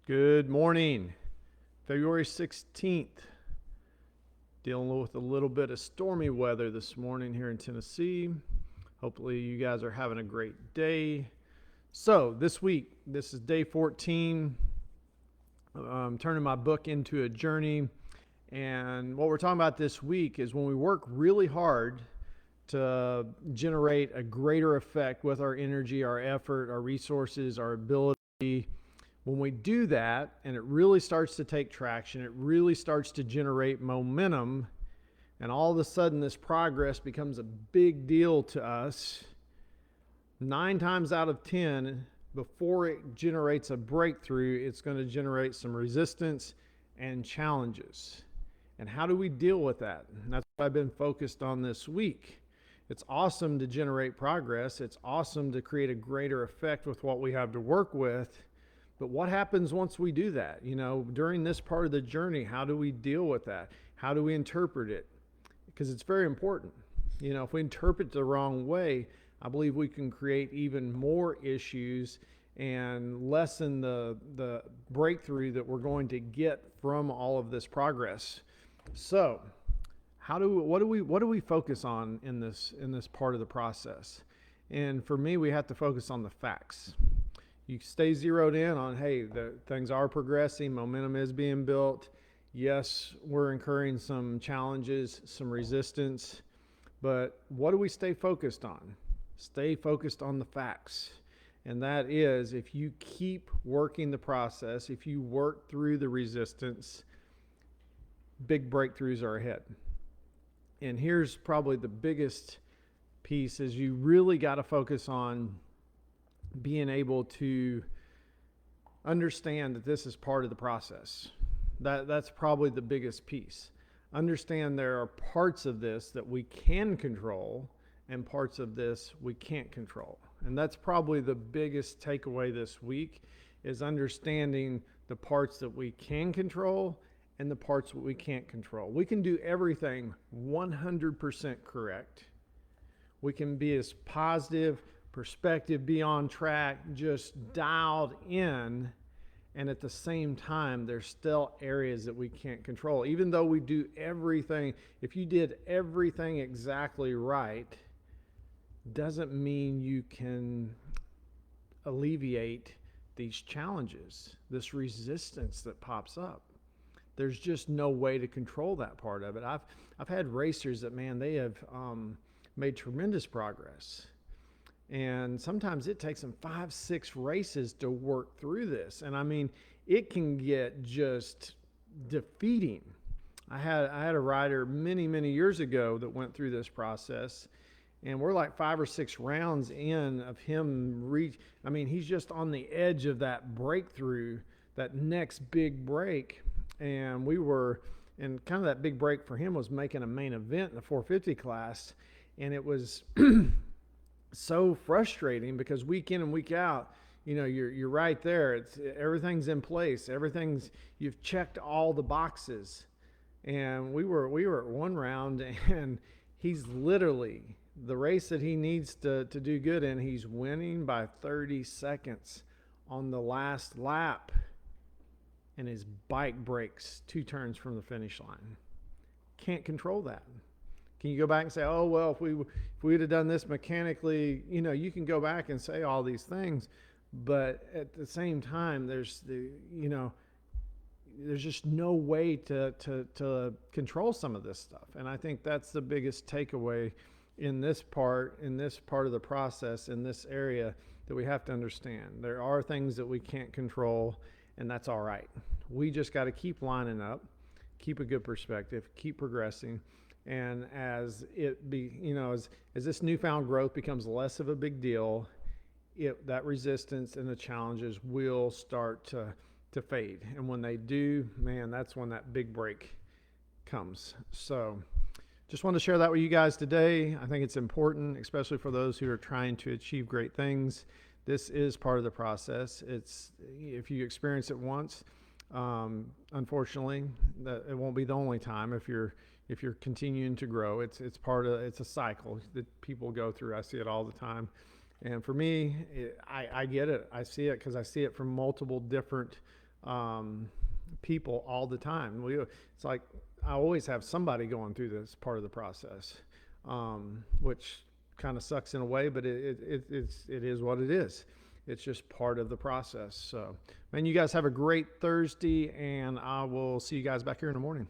Good morning, February 16th. Dealing with a little bit of stormy weather this morning here in Tennessee. Hopefully you guys are having a great day. So this week, this is day 14. I'm turning my book into a journey. And what we're talking about this week is when we work really hard to generate a greater effect with our energy, our effort, our resources, our ability. When we do that and it really starts to take traction, it really starts to generate momentum, and all of a sudden this progress becomes a big deal to us, 9 times out of 10, before it generates a breakthrough, it's going to generate some resistance and challenges. And how do we deal with that? And that's what I've been focused on this week. It's awesome to generate progress. It's awesome to create a greater effect with what we have to work with. But what happens once we do that? During this part of the journey, how do we deal with that? How do we interpret it? Because it's very important. If we interpret it the wrong way, I believe we can create even more issues and lessen the breakthrough that we're going to get from all of this progress. So, what do we focus on in this part of the process? And for me, we have to focus on the facts. You stay zeroed in on, hey, things are progressing, momentum is being built. Yes, we're incurring some challenges, some resistance, but what do we stay focused on? Stay focused on the facts. And that is, if you keep working the process, if you work through the resistance, big breakthroughs are ahead. And here's probably the biggest piece is you really got to focus on being able to understand that this is part of the process. That's probably the biggest piece. Understand there are parts of this that we can control and parts of this we can't control. And that's probably the biggest takeaway this week is understanding the parts that we can control and the parts that we can't control. We can do everything 100% correct. We can be as positive, perspective, be on track, just dialed in, and at the same time there's still areas that we can't control. Even though we do everything, if you did everything exactly right, doesn't mean you can alleviate these challenges, this resistance that pops up. There's just no way to control that part of it. I've had racers that, man, they have made tremendous progress. And sometimes it takes them 5-6 races to work through this. And I mean, it can get just defeating. I had a rider many years ago that went through this process, and we're like 5 or 6 rounds in of him he's just on the edge of that breakthrough, that next big break. And kind of that big break for him was making a main event in the 450 class. And it was so frustrating because week in and week out, you're right there. Everything's in place. You've checked all the boxes. And we were at one round, and he's literally the race that he needs to do good in. He's winning by 30 seconds on the last lap, and his bike breaks 2 turns from the finish line. Can't control that. Can you go back and say, oh, well, if we would have done this mechanically, you can go back and say all these things, but at the same time, there's just no way to control some of this stuff. And I think that's the biggest takeaway in this part of the process, in this area, that we have to understand. There are things that we can't control, and that's all right. We just got to keep lining up, keep a good perspective, keep progressing. And as this newfound growth becomes less of a big deal, that resistance and the challenges will start to fade. And when they do, man, that's when that big break comes. So just wanted to share that with you guys today. I think it's important, especially for those who are trying to achieve great things. This is part of the process. If you experience it once, unfortunately, that it won't be the only time. If you're continuing to grow, it's a cycle that people go through. I see it all the time. And for me, I get it. I see it because I see it from multiple different people all the time. It's like I always have somebody going through this part of the process, which kind of sucks in a way, but it is what it is. It's just part of the process. So, man, you guys have a great Thursday, and I will see you guys back here in the morning.